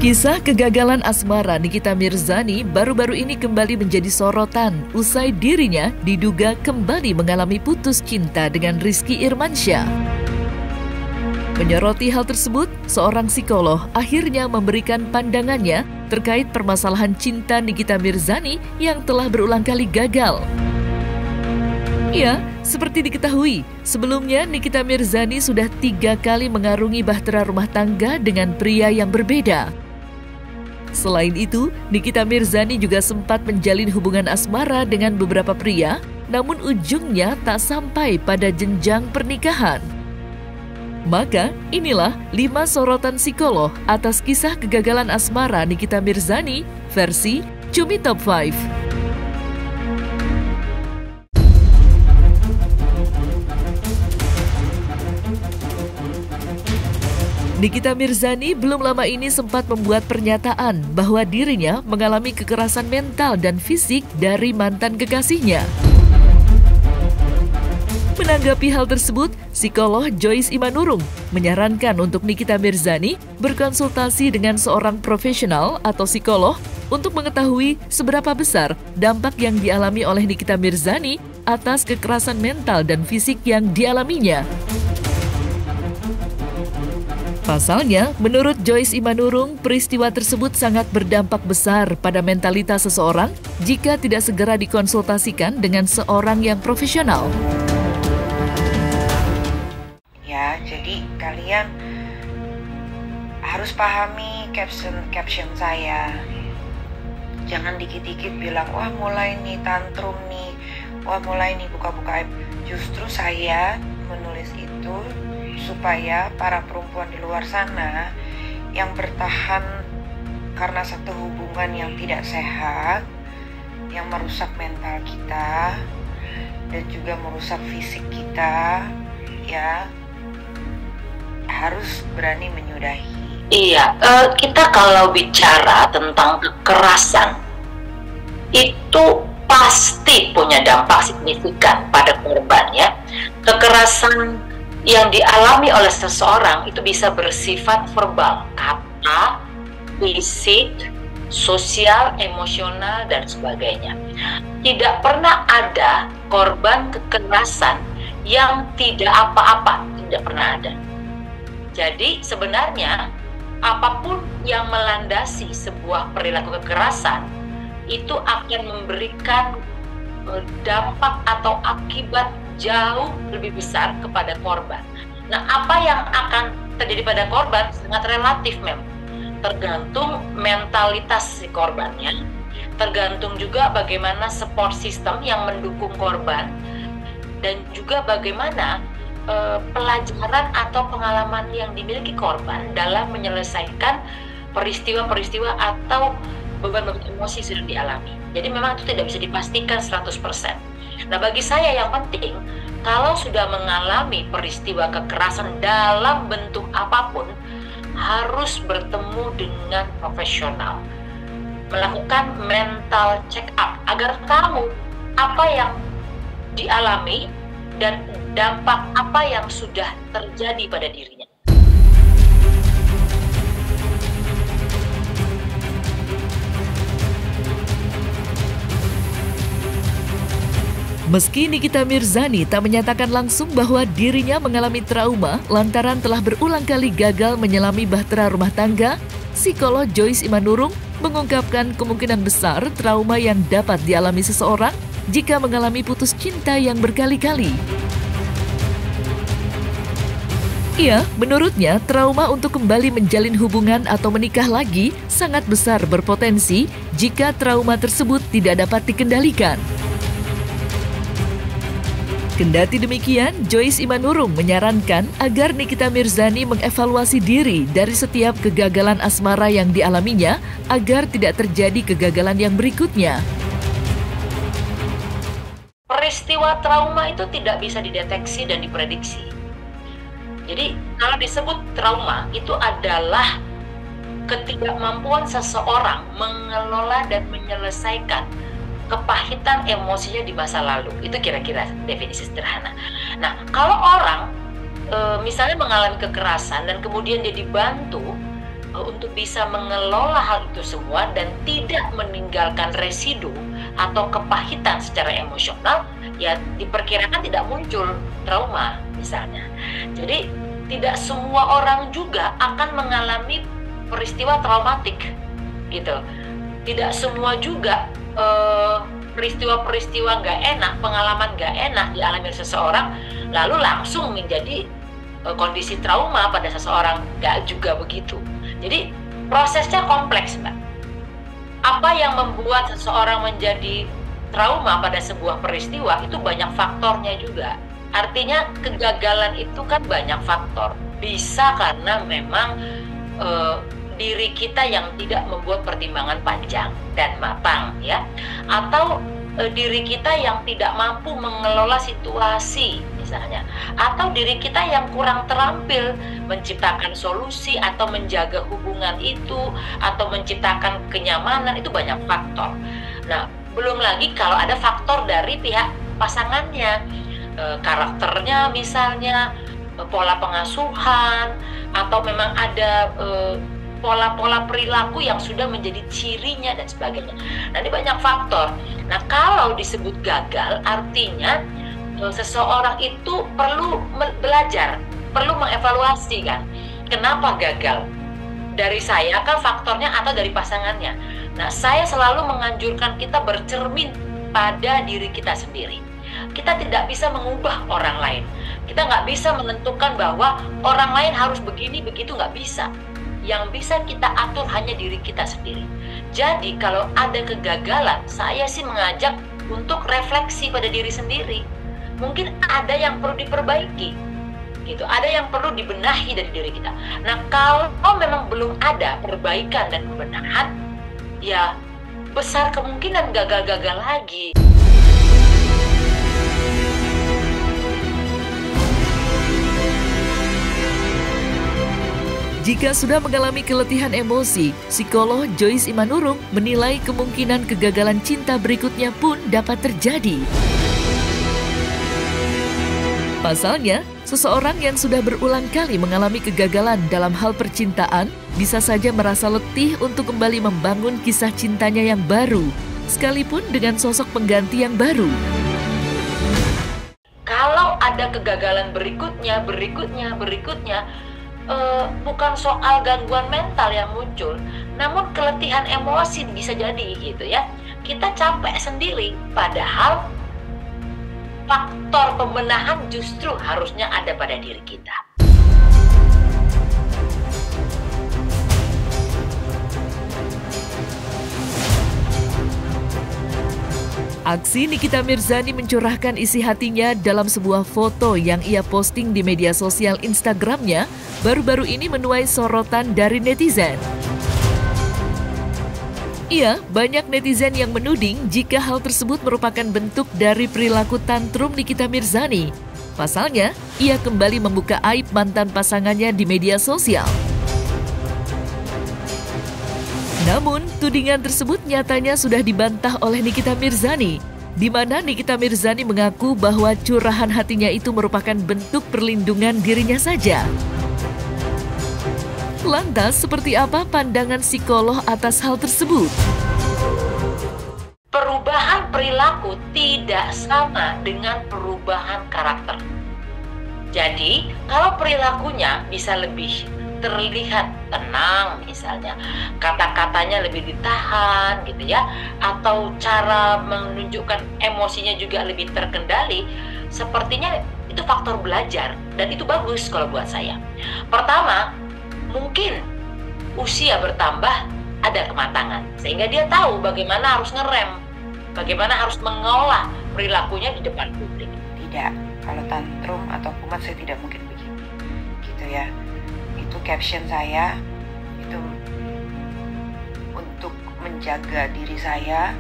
Kisah kegagalan asmara Nikita Mirzani baru-baru ini kembali menjadi sorotan usai dirinya diduga kembali mengalami putus cinta dengan Rizky Irmansyah. Menyoroti hal tersebut, seorang psikolog akhirnya memberikan pandangannya terkait permasalahan cinta Nikita Mirzani yang telah berulang kali gagal. Ya, seperti diketahui, sebelumnya Nikita Mirzani sudah 3 kali mengarungi bahtera rumah tangga dengan pria yang berbeda. Selain itu, Nikita Mirzani juga sempat menjalin hubungan asmara dengan beberapa pria, namun ujungnya tak sampai pada jenjang pernikahan. Maka, inilah 5 sorotan psikolog atas kisah kegagalan asmara Nikita Mirzani versi Cumi Top 5. Nikita Mirzani belum lama ini sempat membuat pernyataan bahwa dirinya mengalami kekerasan mental dan fisik dari mantan kekasihnya. Menanggapi hal tersebut, psikolog Joyce Imanurung menyarankan untuk Nikita Mirzani berkonsultasi dengan seorang profesional atau psikolog untuk mengetahui seberapa besar dampak yang dialami oleh Nikita Mirzani atas kekerasan mental dan fisik yang dialaminya. Pasalnya, menurut Joyce Imanurung, peristiwa tersebut sangat berdampak besar pada mentalitas seseorang jika tidak segera dikonsultasikan dengan seorang yang profesional. Ya, jadi kalian harus pahami caption saya. Jangan dikit-dikit bilang, wah mulai nih tantrum nih, wah mulai nih buka-buka aib. Justru saya menulis itu supaya para perempuan di luar sana yang bertahan karena satu hubungan yang tidak sehat, yang merusak mental kita dan juga merusak fisik kita, ya harus berani menyudahi. Iya, kita kalau bicara tentang kekerasan itu pasti punya dampak signifikan pada korban, ya. Kekerasan yang dialami oleh seseorang itu bisa bersifat verbal, kata, fisik, sosial, emosional, dan sebagainya. Tidak pernah ada korban kekerasan yang tidak apa-apa, tidak pernah ada. Jadi sebenarnya apapun yang melandasi sebuah perilaku kekerasan itu akan memberikan dampak atau akibat jauh lebih besar kepada korban. Nah, apa yang akan terjadi pada korban sangat relatif memang. Tergantung mentalitas si korbannya, tergantung juga bagaimana support system yang mendukung korban, dan juga bagaimana pelajaran atau pengalaman yang dimiliki korban dalam menyelesaikan peristiwa-peristiwa atau beban-beban emosi sudah dialami. Jadi memang itu tidak bisa dipastikan 100%. Nah, bagi saya yang penting, kalau sudah mengalami peristiwa kekerasan dalam bentuk apapun, harus bertemu dengan profesional. Melakukan mental check up agar tahu apa yang dialami dan dampak apa yang sudah terjadi pada dirinya. Meski Nikita Mirzani tak menyatakan langsung bahwa dirinya mengalami trauma lantaran telah berulang kali gagal menyelami bahtera rumah tangga, psikolog Joyce Imanurung mengungkapkan kemungkinan besar trauma yang dapat dialami seseorang jika mengalami putus cinta yang berkali-kali. Ia, menurutnya, trauma untuk kembali menjalin hubungan atau menikah lagi sangat besar berpotensi jika trauma tersebut tidak dapat dikendalikan. Kendati demikian, Joyce Imanurung menyarankan agar Nikita Mirzani mengevaluasi diri dari setiap kegagalan asmara yang dialaminya agar tidak terjadi kegagalan yang berikutnya. Peristiwa trauma itu tidak bisa dideteksi dan diprediksi. Jadi kalau disebut trauma itu adalah ketidakmampuan seseorang mengelola dan menyelesaikan kepahitan emosinya di masa lalu. Itu kira-kira definisi sederhana. Nah, kalau orang misalnya mengalami kekerasan dan kemudian dia dibantu untuk bisa mengelola hal itu semua dan tidak meninggalkan residu atau kepahitan secara emosional, ya diperkirakan tidak muncul trauma misalnya. Jadi tidak semua orang juga akan mengalami peristiwa traumatik gitu. Tidak semua juga peristiwa-peristiwa nggak enak, pengalaman nggak enak dialami oleh seseorang lalu langsung menjadi kondisi trauma pada seseorang, nggak juga begitu. Jadi prosesnya kompleks, Mbak. Apa yang membuat seseorang menjadi trauma pada sebuah peristiwa itu banyak faktornya juga. Artinya kegagalan itu kan banyak faktor. Bisa karena memang diri kita yang tidak membuat pertimbangan panjang dan matang, ya, atau diri kita yang tidak mampu mengelola situasi misalnya, atau diri kita yang kurang terampil menciptakan solusi atau menjaga hubungan itu atau menciptakan kenyamanan. Itu banyak faktor. Nah, belum lagi kalau ada faktor dari pihak pasangannya, karakternya misalnya, pola pengasuhan, atau memang ada pola-pola perilaku yang sudah menjadi cirinya dan sebagainya. Nah, ini banyak faktor. Nah, kalau disebut gagal, artinya seseorang itu perlu belajar, perlu mengevaluasi kan. Kenapa gagal? Dari saya kan faktornya atau dari pasangannya? Nah, saya selalu menganjurkan kita bercermin pada diri kita sendiri. Kita tidak bisa mengubah orang lain. Kita nggak bisa menentukan bahwa orang lain harus begini, begitu, nggak bisa. Yang bisa kita atur hanya diri kita sendiri. Jadi kalau ada kegagalan, saya sih mengajak untuk refleksi pada diri sendiri. Mungkin ada yang perlu diperbaiki, gitu. Ada yang perlu dibenahi dari diri kita. Nah, kalau memang belum ada perbaikan dan pembenahan, ya besar kemungkinan gagal-gagal lagi. Jika sudah mengalami keletihan emosi, psikolog Joyce Imanurung menilai kemungkinan kegagalan cinta berikutnya pun dapat terjadi. Pasalnya, seseorang yang sudah berulang kali mengalami kegagalan dalam hal percintaan bisa saja merasa letih untuk kembali membangun kisah cintanya yang baru, sekalipun dengan sosok pengganti yang baru. Kalau ada kegagalan berikutnya, bukan soal gangguan mental yang muncul, namun keletihan emosi bisa jadi gitu ya. Kita capek sendiri, padahal faktor pembenahan justru harusnya ada pada diri kita. Aksi Nikita Mirzani mencurahkan isi hatinya dalam sebuah foto yang ia posting di media sosial Instagramnya baru-baru ini menuai sorotan dari netizen. Iya, banyak netizen yang menuding jika hal tersebut merupakan bentuk dari perilaku tantrum Nikita Mirzani. Pasalnya, ia kembali membuka aib mantan pasangannya di media sosial. Namun, tudingan tersebut nyatanya sudah dibantah oleh Nikita Mirzani, di mana Nikita Mirzani mengaku bahwa curahan hatinya itu merupakan bentuk perlindungan dirinya saja. Lantas, seperti apa pandangan psikolog atas hal tersebut? Perubahan perilaku tidak sama dengan perubahan karakter. Jadi, kalau perilakunya bisa lebih terlihat tenang misalnya, kata-katanya lebih ditahan gitu ya, atau cara menunjukkan emosinya juga lebih terkendali, sepertinya itu faktor belajar dan itu bagus kalau buat saya. Pertama, mungkin usia bertambah, ada kematangan sehingga dia tahu bagaimana harus ngerem, bagaimana harus mengolah perilakunya di depan publik. Tidak, kalau tantrum atau kumat saya tidak mungkin begini gitu ya. Itu caption saya, itu untuk menjaga diri saya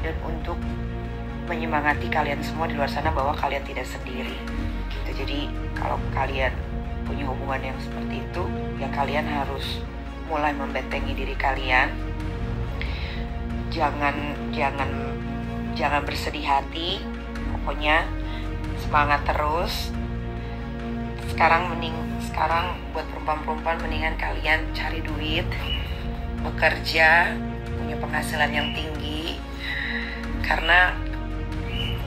dan untuk menyemangati kalian semua di luar sana bahwa kalian tidak sendiri gitu. Jadi kalau kalian punya hubungan yang seperti itu, ya kalian harus mulai membentengi diri kalian. Jangan bersedih hati, pokoknya semangat terus. sekarang buat perempuan-perempuan mendingan kalian cari duit, bekerja, punya penghasilan yang tinggi. Karena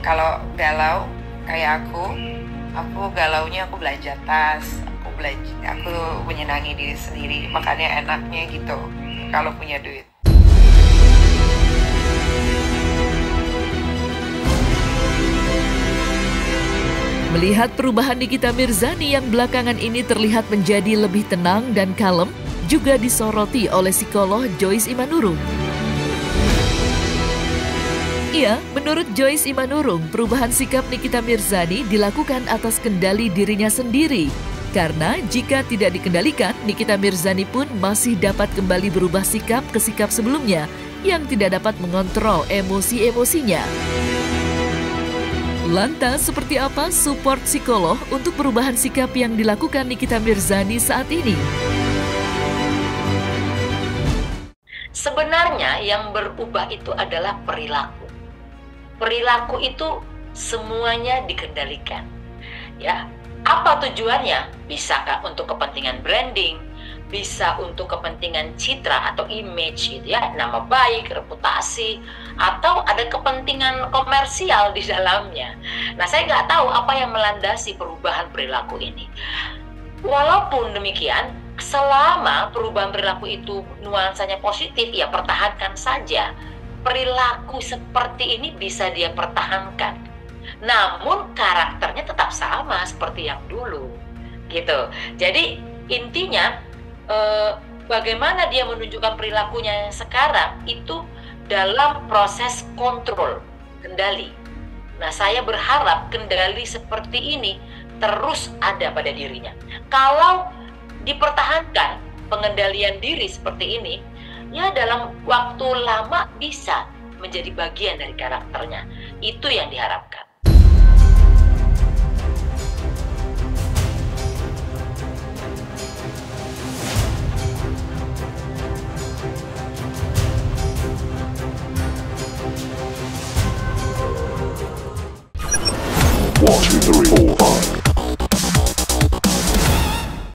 kalau galau kayak aku galaunya aku belanja tas, aku menyenangi diri sendiri. Makanya enaknya gitu kalau punya duit. Melihat perubahan Nikita Mirzani yang belakangan ini terlihat menjadi lebih tenang dan kalem, juga disoroti oleh psikolog Joyce Imanurung. Iya, menurut Joyce Imanurung, perubahan sikap Nikita Mirzani dilakukan atas kendali dirinya sendiri. Karena jika tidak dikendalikan, Nikita Mirzani pun masih dapat kembali berubah sikap ke sikap sebelumnya yang tidak dapat mengontrol emosi-emosinya. Lantas, seperti apa support psikolog untuk perubahan sikap yang dilakukan Nikita Mirzani saat ini? Sebenarnya yang berubah itu adalah perilaku. Perilaku itu semuanya dikendalikan. Ya, apa tujuannya? Bisakah untuk kepentingan branding? Bisa untuk kepentingan citra atau image gitu ya, nama baik, reputasi, atau ada kepentingan komersial di dalamnya. Nah, saya nggak tahu apa yang melandasi perubahan perilaku ini. Walaupun demikian, selama perubahan perilaku itu nuansanya positif, ya pertahankan saja. Perilaku seperti ini bisa dia pertahankan. Namun karakternya tetap sama seperti yang dulu. Gitu. Jadi intinya bagaimana dia menunjukkan perilakunya sekarang itu dalam proses kontrol, kendali. Nah, saya berharap kendali seperti ini terus ada pada dirinya. Kalau dipertahankan pengendalian diri seperti ini, ya dalam waktu lama bisa menjadi bagian dari karakternya. Itu yang diharapkan.